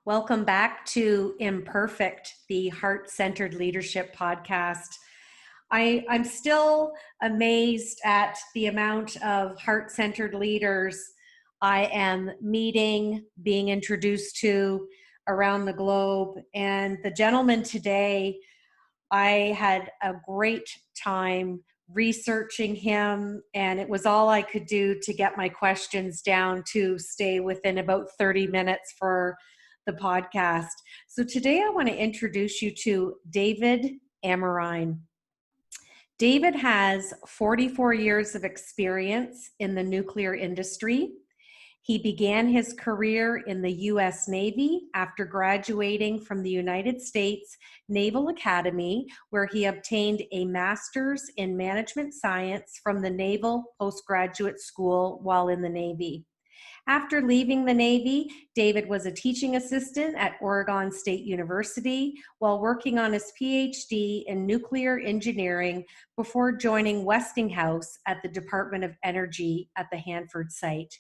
Welcome back to Imperfect, the Heart-Centered Leadership podcast. I'm still amazed at the amount of heart-centered leaders I am meeting, being introduced to around the globe. And the gentleman today, I had a great time researching him, and it was all I could do to get my questions down to stay within about 30 minutes for the podcast. So today I want to introduce you to David Amerine. David has 44 years of experience in the nuclear industry. He began his career in the U.S. Navy after graduating from the United States Naval Academy, where he obtained a master's in management science from the Naval Post Graduate School while in the Navy. After leaving the Navy, David was a teaching assistant at Oregon State University while working on his PhD in nuclear engineering before joining Westinghouse at the Department of Energy at the Hanford Site.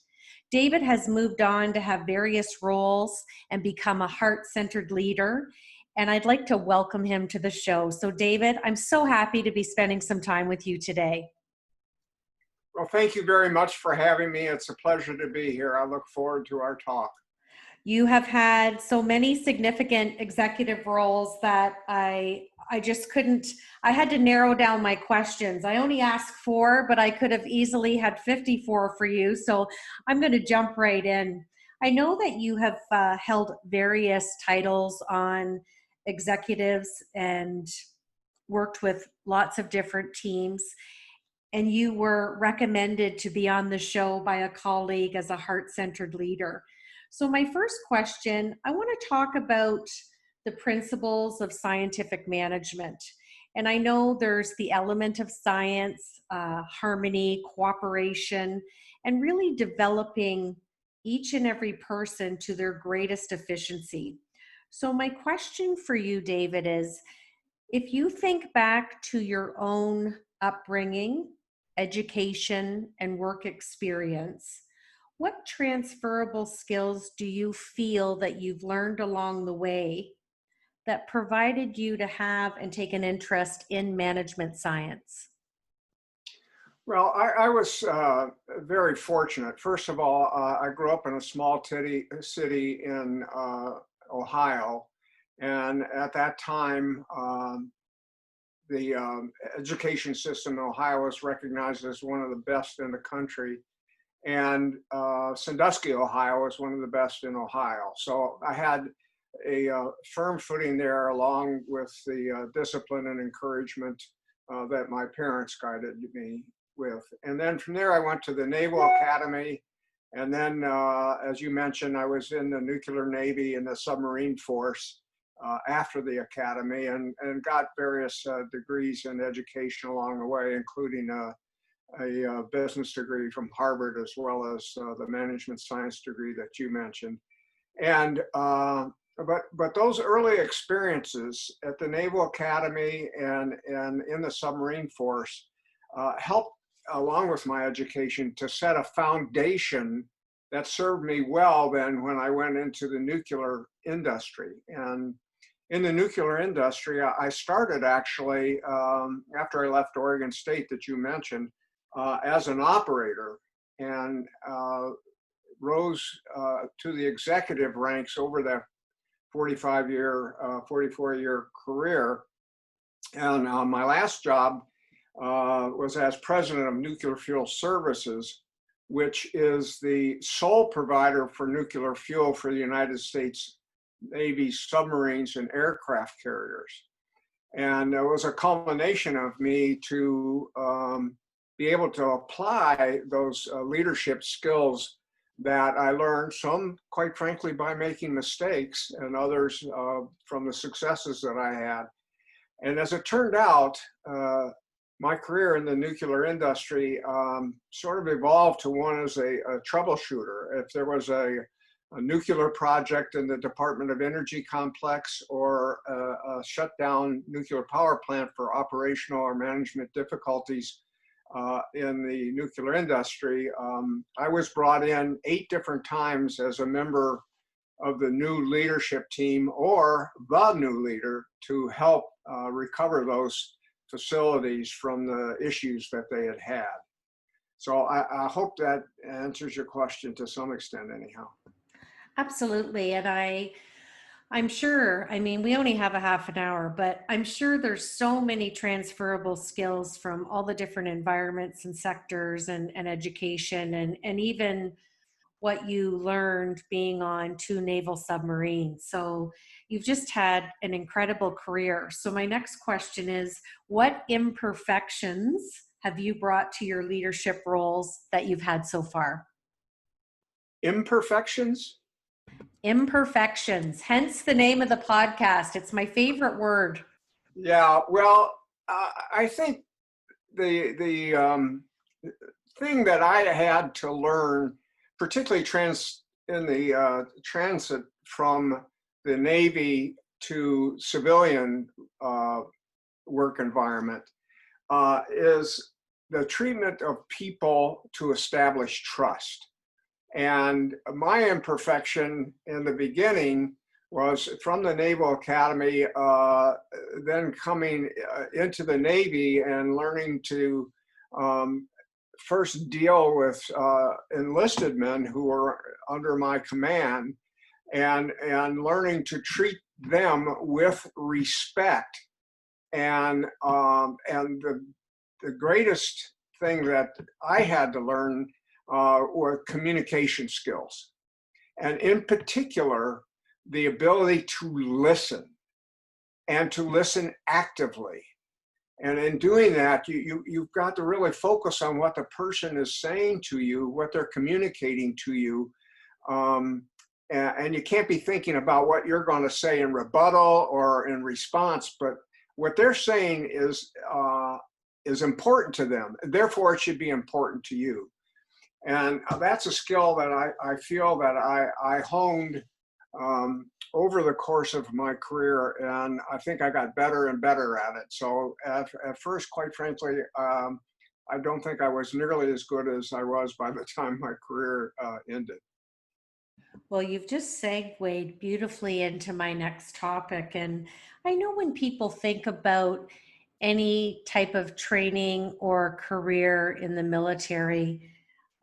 David has moved on to have various roles and become a heart-centered leader, and I'd like to welcome him to the show. So David, I'm so happy to be spending some time with you today. Well, thank you very much for having me. It's a pleasure to be here. I look forward to our talk. You have had so many significant executive roles that I just couldn't, I had to narrow down my questions. I only asked 4, but I could have easily had 54 for you. So I'm going to jump right in. I know that you have held various titles on executives and worked with lots of different teams. And you were recommended to be on the show by a colleague as a heart-centered leader. So my first question, I want to talk about the principles of scientific management. And I know there's the element of science, harmony, cooperation, and really developing each and every person to their greatest efficiency. So my question for you, David, is if you think back to your own upbringing, education, and work experience, what transferable skills do you feel that you've learned along the way that provided you to have and take an interest in management science? Well, I was very fortunate. First of all, I grew up in a small city in Ohio. And at that time, the education system in Ohio was recognized as one of the best in the country. And Sandusky, Ohio was one of the best in Ohio. So I had a firm footing there along with the discipline and encouragement that my parents guided me with. And then from there, I went to the Naval Academy. And then, as you mentioned, I was in the nuclear Navy and the submarine force after the academy and got various degrees in education along the way, including a business degree from Harvard, as well as the management science degree that you mentioned. And but those early experiences at the Naval Academy and in the submarine force helped, along with my education, to set a foundation that served me well then when I went into the nuclear industry. And in the nuclear industry, I started actually, after I left Oregon State that you mentioned, as an operator, and rose to the executive ranks over that 44-year career. And my last job was as president of Nuclear Fuel Services, which is the sole provider for nuclear fuel for the United States Navy submarines and aircraft carriers. And it was a culmination of me to be able to apply those leadership skills that I learned, some quite frankly by making mistakes, and others from the successes that I had. And as it turned out, my career in the nuclear industry sort of evolved to one as a troubleshooter. If there was a nuclear project in the Department of Energy complex or a shutdown nuclear power plant for operational or management difficulties in the nuclear industry, I was brought in 8 different times as a member of the new leadership team or the new leader to help recover those facilities from the issues that they had had. So I hope that answers your question to some extent anyhow. Absolutely. And I'm sure, I mean, we only have a half an hour, but I'm sure there's so many transferable skills from all the different environments and sectors and education and even what you learned being on 2 naval submarines. So you've just had an incredible career. So my next question is, what imperfections have you brought to your leadership roles that you've had so far? Imperfections? Imperfections, hence the name of the podcast. It's my favorite word. Yeah, well, I think the thing that I had to learn, particularly in the transit from the Navy to civilian work environment, is the treatment of people to establish trust. And my imperfection in the beginning was from the Naval Academy, then coming into the Navy and learning to first deal with enlisted men who were under my command, and learning to treat them with respect. And the greatest thing that I had to learn were communication skills, and in particular, the ability to listen and to listen actively. And in doing that, you've got to really focus on what the person is saying to you, what they're communicating to you. And you can't be thinking about what you're going to say in rebuttal or in response, but what they're saying is important to them. Therefore, it should be important to you. And that's a skill that I feel that I honed over the course of my career, and I think I got better and better at it. So at first, quite frankly, I don't think I was nearly as good as I was by the time my career ended. Well, you've just segued beautifully into my next topic. And I know when people think about any type of training or career in the military,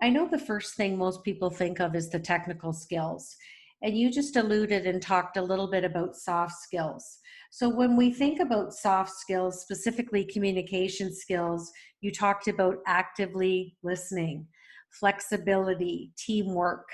I know the first thing most people think of is the technical skills. And you just alluded and talked a little bit about soft skills. So when we think about soft skills, specifically communication skills, you talked about actively listening, flexibility, teamwork,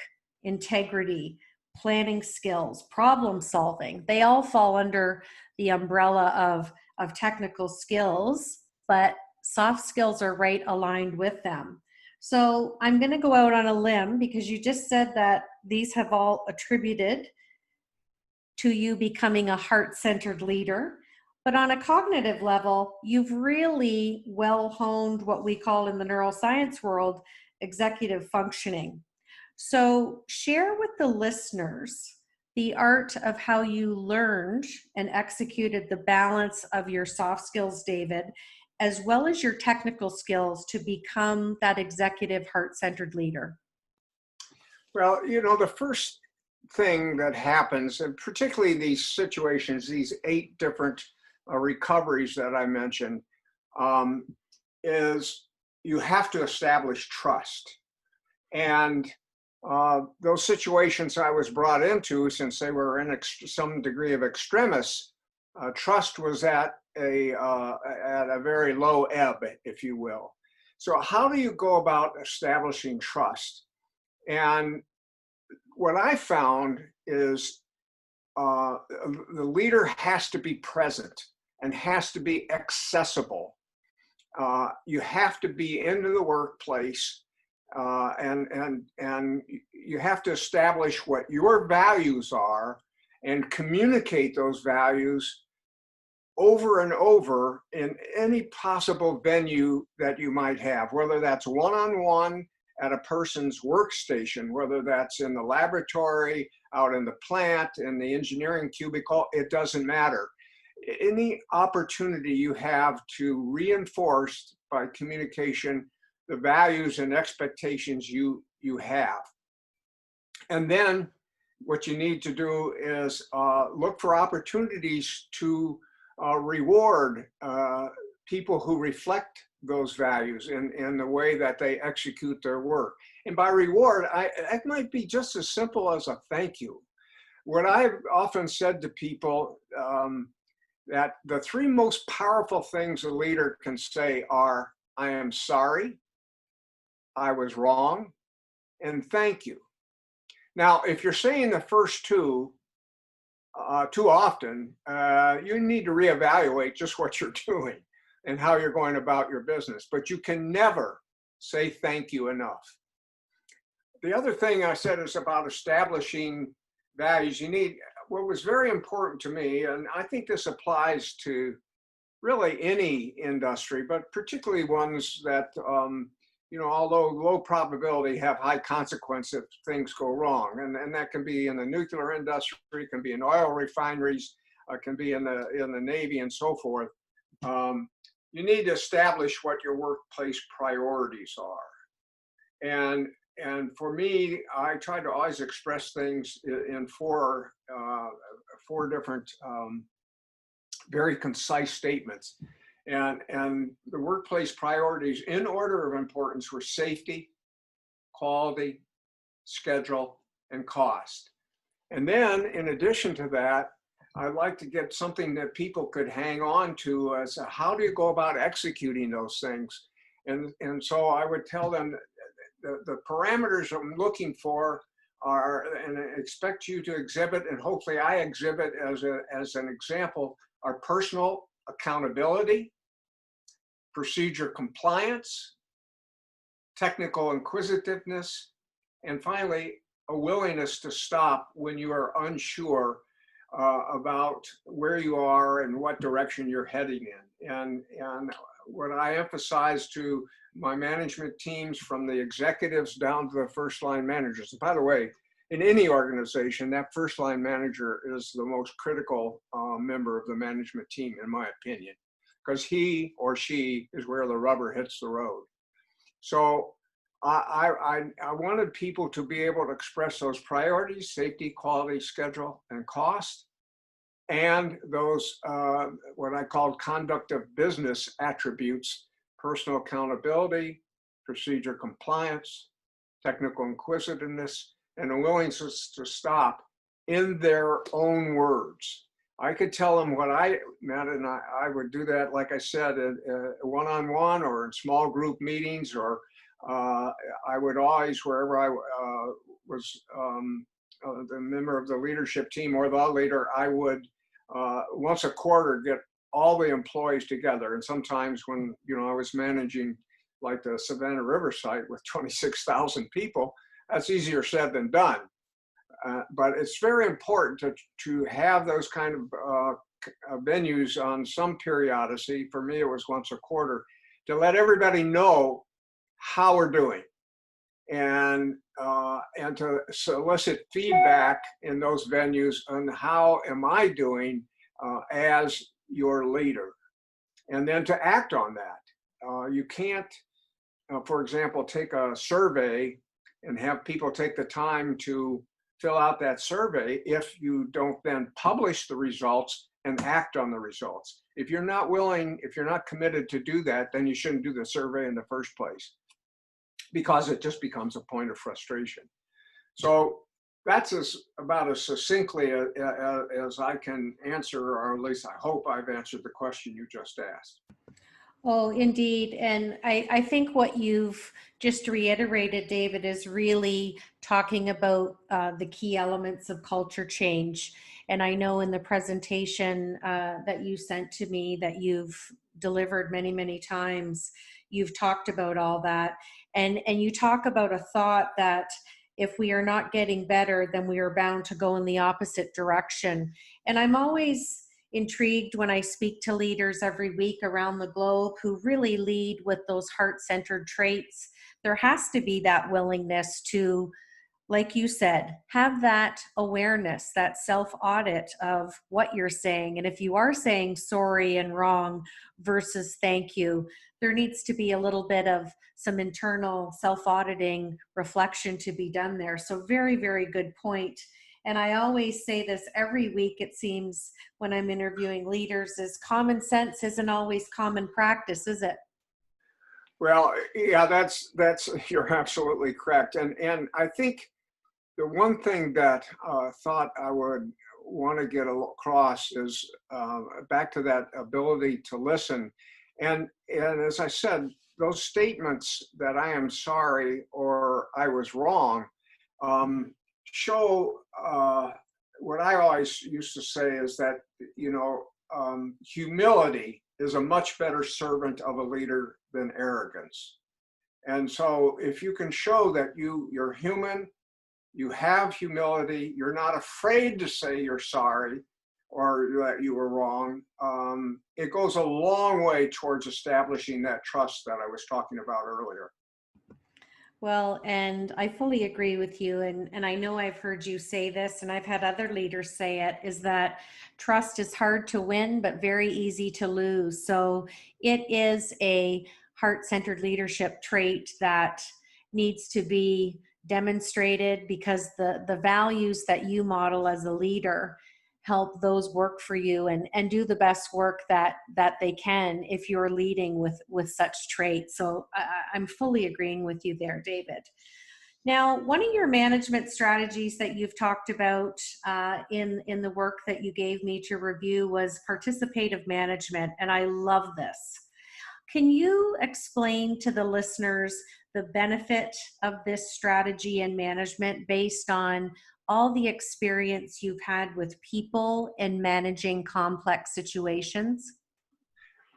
integrity, planning skills, problem solving. They all fall under the umbrella of technical skills, but soft skills are right aligned with them. So I'm going to go out on a limb because you just said that these have all attributed to you becoming a heart-centered leader. But on a cognitive level, you've really well honed what we call in the neuroscience world executive functioning. So share with the listeners the art of how you learned and executed the balance of your soft skills, David, as well as your technical skills to become that executive heart-centered leader. Well, the first thing that happens, and particularly these situations, these 8 different recoveries that I mentioned, is you have to establish trust. And those situations I was brought into, since they were in some degree of extremis, trust was at a very low ebb, if you will. So how do you go about establishing trust? And what I found is the leader has to be present and has to be accessible. You have to be into the workplace, and you have to establish what your values are and communicate those values over and over in any possible venue that you might have, whether that's one-on-one at a person's workstation, whether that's in the laboratory, out in the plant, in the engineering cubicle, it doesn't matter. Any opportunity you have to reinforce by communication the values and expectations you have. And then what you need to do is look for opportunities to reward people who reflect those values in the way that they execute their work. And by reward, it might be just as simple as a thank you. What I've often said to people, that the three most powerful things a leader can say are, I am sorry, I was wrong, and thank you. Now, if you're saying the first two too often, you need to reevaluate just what you're doing and how you're going about your business. But you can never say thank you enough. The other thing I said is about establishing values. You need, what was very important to me, and I think this applies to really any industry, but particularly ones that, you know, although low probability, have high consequence if things go wrong. And that can be in the nuclear industry, can be in oil refineries, can be in the Navy and so forth. You need to establish what your workplace priorities are. And for me, I try to always express things in four different very concise statements. And the workplace priorities in order of importance were safety, quality, schedule, and cost. And then in addition to that, I'd like to get something that people could hang on to as how do you go about executing those things? And so I would tell them the parameters I'm looking for are, and I expect you to exhibit, and hopefully I exhibit as an example, are personal accountability, procedure compliance, technical inquisitiveness, and finally, a willingness to stop when you are unsure about where you are and what direction you're heading in. And what I emphasize to my management teams, from the executives down to the first line managers, and by the way, in any organization, that first line manager is the most critical member of the management team, in my opinion, because he or she is where the rubber hits the road. So I wanted people to be able to express those priorities: safety, quality, schedule, and cost, and those what I called conduct of business attributes: personal accountability, procedure compliance, technical inquisitiveness, and a willingness to stop in their own words. I could tell them what I meant, and I would do that, like I said, one-on-one or in small group meetings, or I would always, wherever I was the member of the leadership team or the leader, I would once a quarter get all the employees together. And sometimes when, you know, I was managing like the Savannah River site with 26,000 people, that's easier said than done. But it's very important to have those kind of venues on some periodicity. For me, it was once a quarter, to let everybody know how we're doing, and to solicit feedback in those venues on how am I doing as your leader, and then to act on that. You can't, for example, take a survey and have people take the time to fill out that survey if you don't then publish the results and act on the results. If you're not willing, if you're not committed to do that, then you shouldn't do the survey in the first place, because it just becomes a point of frustration. So that's about as succinctly as I can answer, or at least I hope I've answered the question you just asked. Oh, indeed. And I think what you've just reiterated, David, is really talking about the key elements of culture change. And I know in the presentation that you sent to me, that you've delivered many, many times, you've talked about all that. And you talk about a thought that if we are not getting better, then we are bound to go in the opposite direction. And I'm always intrigued when I speak to leaders every week around the globe who really lead with those heart-centered traits. There has to be that willingness to, like you said, have that awareness, that self-audit of what you're saying. And if you are saying sorry and wrong versus thank you, there needs to be a little bit of some internal self-auditing reflection to be done there. So very, very good point. And I always say this every week, it seems, when I'm interviewing leaders, is common sense isn't always common practice, is it? Well, yeah, that's you're absolutely correct. And I think the one thing that thought I would want to get across is back to that ability to listen. And as I said, those statements that I am sorry or I was wrong show what I always used to say is that, humility is a much better servant of a leader than arrogance. And so if you can show that you're human, you have humility, you're not afraid to say you're sorry or that you were wrong, it goes a long way towards establishing that trust that I was talking about earlier. Well, and I fully agree with you. And I know I've heard you say this, and I've had other leaders say it, is that trust is hard to win, but very easy to lose. So it is a heart-centered leadership trait that needs to be demonstrated, because the values that you model as a leader help those work for you and do the best work that they can if you're leading with such traits. So I'm fully agreeing with you there, David. Now, one of your management strategies that you've talked about in the work that you gave me to review was participative management, and I love this. Can you explain to the listeners the benefit of this strategy and management based on all the experience you've had with people and managing complex situations?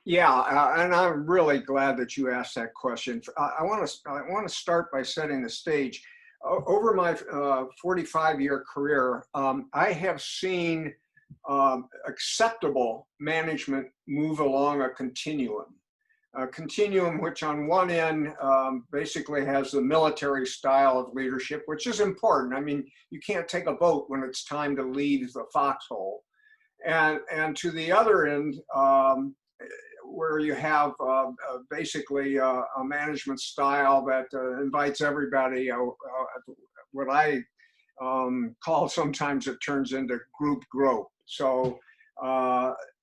Yeah, and I'm really glad that you asked that question. I want to start by setting the stage. Over my 45-year career, I have seen acceptable management move along a continuum. A continuum which on one end basically has the military style of leadership, which is important. I mean, you can't take a boat when it's time to leave the foxhole. And to the other end, where you have basically a management style that invites everybody, what I call sometimes it turns into group growth. So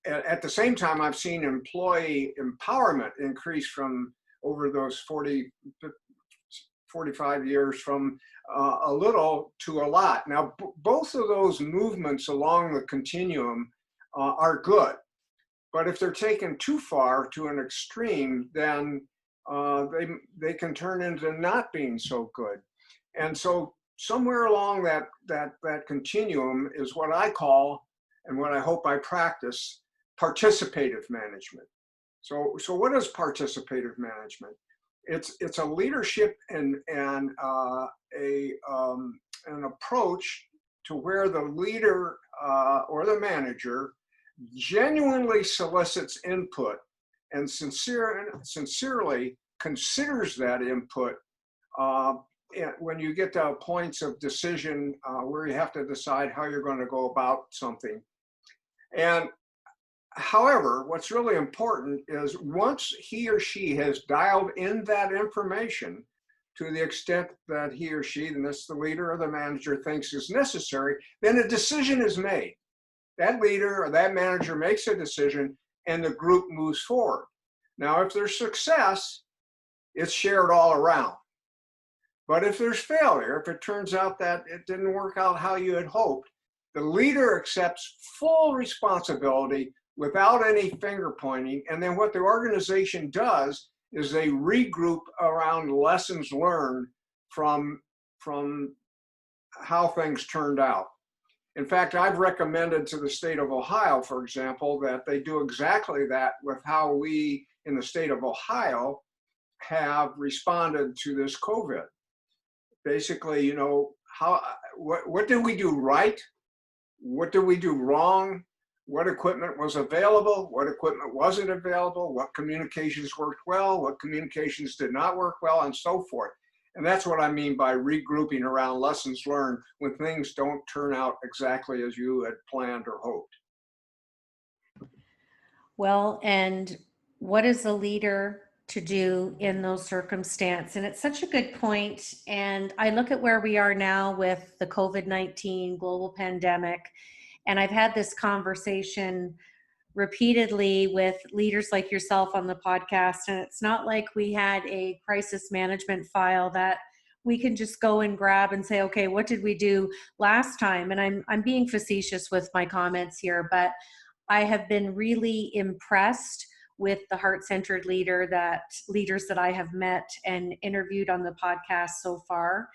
at the same time, I've seen employee empowerment increase from over those 45 years from a little to a lot. Now, both of those movements along the continuum are good. But if they're taken too far to an extreme, then they can turn into not being so good. And so somewhere along that continuum is what I call, and what I hope I practice, participative management. So what is participative management? It's a leadership and an approach to where the leader or the manager genuinely solicits input and sincerely considers that input when you get to points of decision where you have to decide how you're going to go about something. And however, what's really important is once he or she has dialed in that information to the extent that he or she, and that's the leader or the manager, thinks is necessary, then a decision is made. That leader or that manager makes a decision and the group moves forward. Now, if there's success, it's shared all around. But if there's failure, if it turns out that it didn't work out how you had hoped, the leader accepts full responsibility without any finger pointing. And then what the organization does is they regroup around lessons learned from how things turned out. In fact, I've recommended to the state of Ohio, for example, that they do exactly that with how we in the state of Ohio have responded to this COVID. Basically, what did we do right? What did we do wrong? What equipment was available? What equipment wasn't available? What communications worked well? What communications did not work well? And so forth. And that's what I mean by regrouping around lessons learned when things don't turn out exactly as you had planned or hoped. Well, and what is a leader to do in those circumstances. And it's such a good point. And I look at where we are now with the COVID-19 global pandemic, and I've had this conversation repeatedly with leaders like yourself on the podcast. And it's not like we had a crisis management file that we can just go and grab and say, okay, what did we do last time? And I'm being facetious with my comments here, but I have been really impressed with the heart-centered leaders that I have met and interviewed on the podcast so far.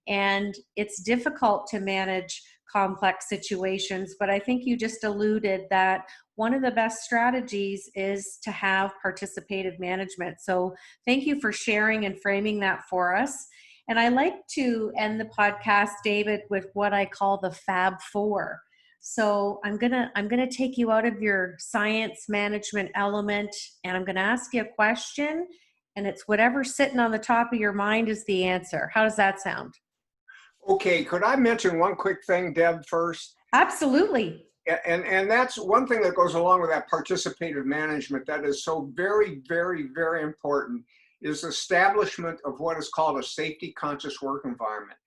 And it's difficult to manage complex situations, but I think you just alluded that one of the best strategies is to have participative management. So thank you for sharing and framing that for us. And I like to end the podcast, David, with what I call the Fab Four. So I'm gonna take you out of your science management element, and I'm gonna ask you a question, and it's whatever's sitting on the top of your mind is the answer. How does that sound? Okay, could I mention one quick thing, Deb, first? Absolutely. And that's one thing that goes along with that participative management that is so very, very, very important is establishment of what is called a safety conscious work environment.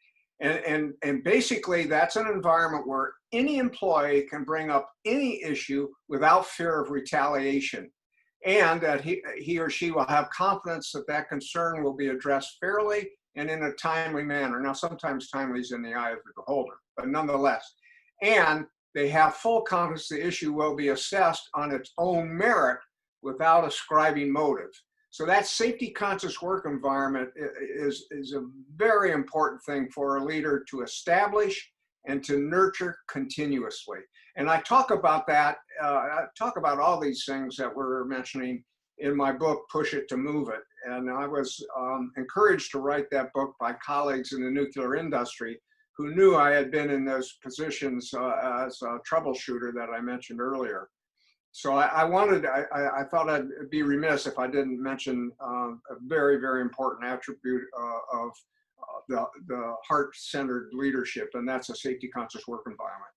And basically that's an environment where any employee can bring up any issue without fear of retaliation, and that he or she will have confidence that that concern will be addressed fairly and in a timely manner. Now, sometimes timely is in the eye of the beholder, but nonetheless. And they have full confidence the issue will be assessed on its own merit without ascribing motive. So that safety conscious work environment is a very important thing for a leader to establish and to nurture continuously. And I talk about that, I talk about all these things that we're mentioning in my book, Push It to Move It. And I was encouraged to write that book by colleagues in the nuclear industry who knew I had been in those positions as a troubleshooter that I mentioned earlier. So I thought I'd be remiss if I didn't mention a very, very important attribute of the heart-centered leadership, and that's a safety-conscious work environment.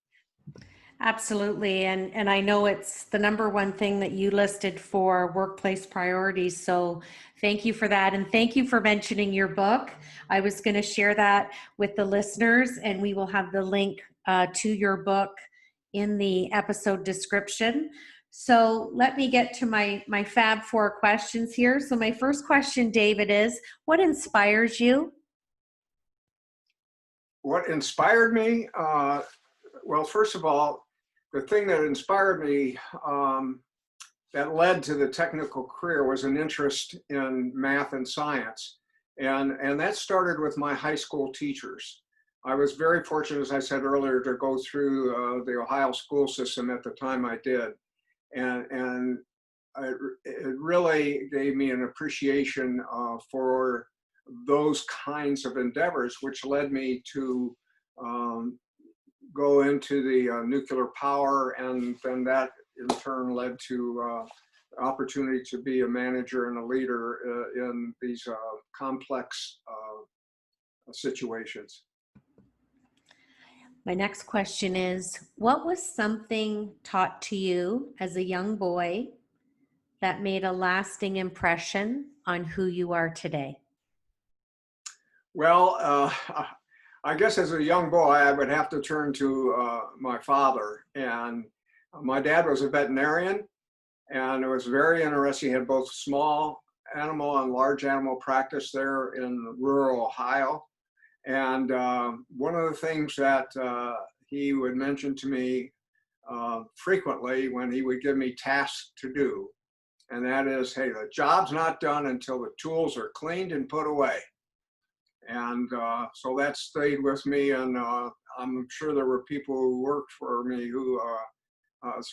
Absolutely. And I know it's the number one thing that you listed for workplace priorities. So thank you for that. And thank you for mentioning your book. I was going to share that with the listeners, and we will have the link to your book in the episode description. So let me get to my Fab Four questions here. So my first question, David, is what inspires you? What inspired me? Well, first of all, the thing that inspired me that led to the technical career was an interest in math and science. And that started with my high school teachers. I was very fortunate, as I said earlier, to go through the Ohio school system at the time I did. And it really gave me an appreciation for those kinds of endeavors, which led me to go into the nuclear power, and then that in turn led to opportunity to be a manager and a leader in these complex situations. My next question is, what was something taught to you as a young boy that made a lasting impression on who you are today? Well, I guess as a young boy, I would have to turn to my father. And my dad was a veterinarian, and it was very interesting. He had both small animal and large animal practice there in rural Ohio. And one of the things that he would mention to me frequently when he would give me tasks to do, and that is, hey, the job's not done until the tools are cleaned and put away. And so that stayed with me, and I'm sure there were people who worked for me who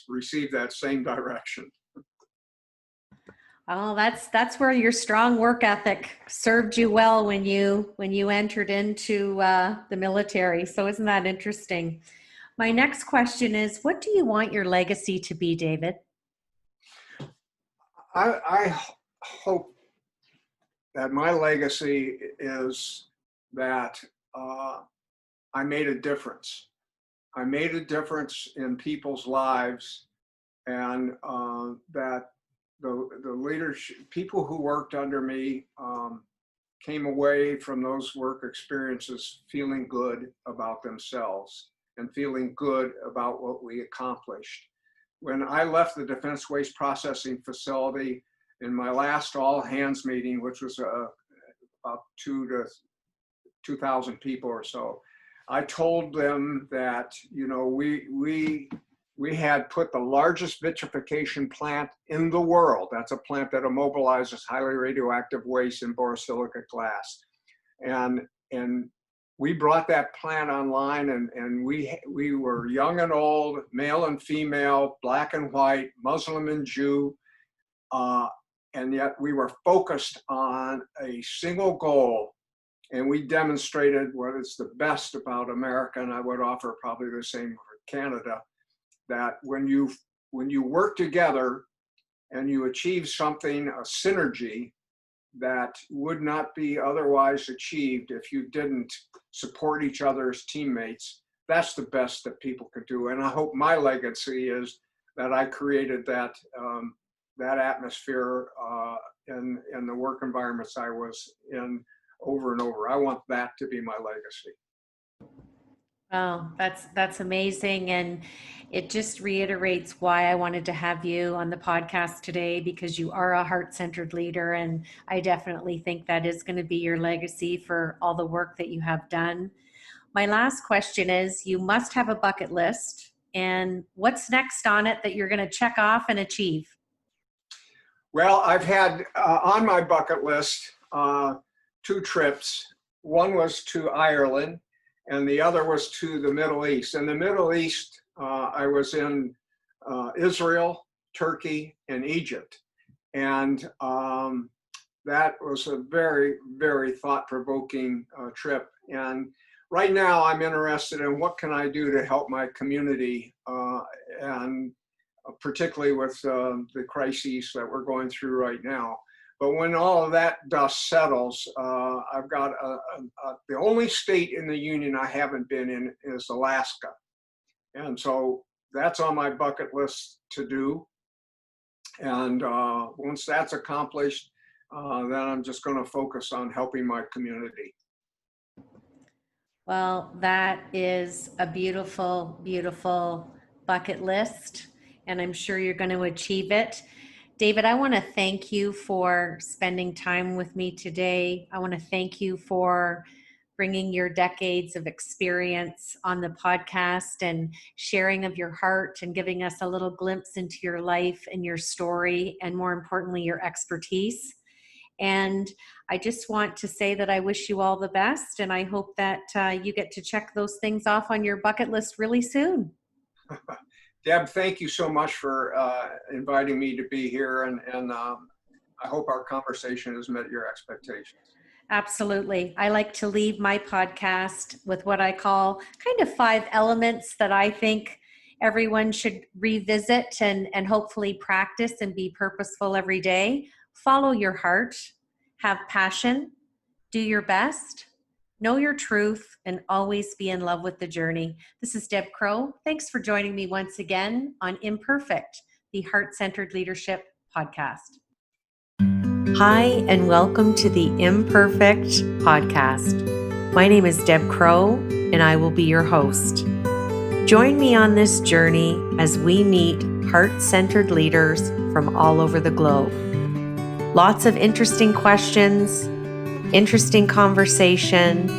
received that same direction. Oh, that's where your strong work ethic served you well when you entered into the military. So isn't that interesting? My next question is, what do you want your legacy to be, David? I hope that my legacy is that I made a difference. I made a difference in people's lives, and that the leadership, people who worked under me came away from those work experiences feeling good about themselves and feeling good about what we accomplished. When I left the Defense Waste Processing Facility in my last all hands meeting, which was about 2,000 people or so, I told them that, you know, we had put the largest vitrification plant in the world. That's a plant that immobilizes highly radioactive waste in borosilicate glass. And we brought that plant online, and we were young and old, male and female, black and white, Muslim and Jew, and yet we were focused on a single goal. And we demonstrated what is the best about America, and I would offer probably the same for Canada, that when you work together and you achieve something, a synergy that would not be otherwise achieved if you didn't support each other as teammates, that's the best that people could do. And I hope my legacy is that I created that atmosphere in the work environments I was in over and over. I want that to be my legacy. Well, that's amazing. And it just reiterates why I wanted to have you on the podcast today, because you are a heart-centered leader. And I definitely think that is going to be your legacy for all the work that you have done. My last question is, you must have a bucket list. And what's next on it that you're going to check off and achieve? Well, I've had on my bucket list 2 trips. One was to Ireland, and the other was to the Middle East. In the Middle East, I was in Israel, Turkey, and Egypt. And that was a very, very thought-provoking trip. And right now I'm interested in what can I do to help my community, and particularly with the crises that we're going through right now. But when all of that dust settles, I've got the only state in the union I haven't been in is Alaska. And so that's on my bucket list to do. And once that's accomplished, then I'm just going to focus on helping my community. Well, that is a beautiful, beautiful bucket list, and I'm sure you're going to achieve it. David, I want to thank you for spending time with me today. I want to thank you for bringing your decades of experience on the podcast and sharing of your heart and giving us a little glimpse into your life and your story, and more importantly, your expertise. And I just want to say that I wish you all the best, and I hope that you get to check those things off on your bucket list really soon. Deb, thank you so much for inviting me to be here, and I hope our conversation has met your expectations. Absolutely. I like to leave my podcast with what I call kind of 5 elements that I think everyone should revisit and hopefully practice and be purposeful every day. Follow your heart, have passion, do your best, know your truth, and always be in love with the journey. This is Deb Crow. Thanks for joining me once again on Imperfect, the Heart-Centered Leadership Podcast. Hi, and welcome to the Imperfect Podcast. My name is Deb Crow, and I will be your host. Join me on this journey as we meet heart-centered leaders from all over the globe. Lots of interesting questions, interesting conversation,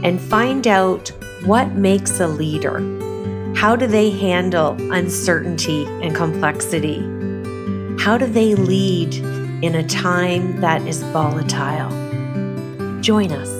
and find out what makes a leader. How do they handle uncertainty and complexity? How do they lead in a time that is volatile? Join us.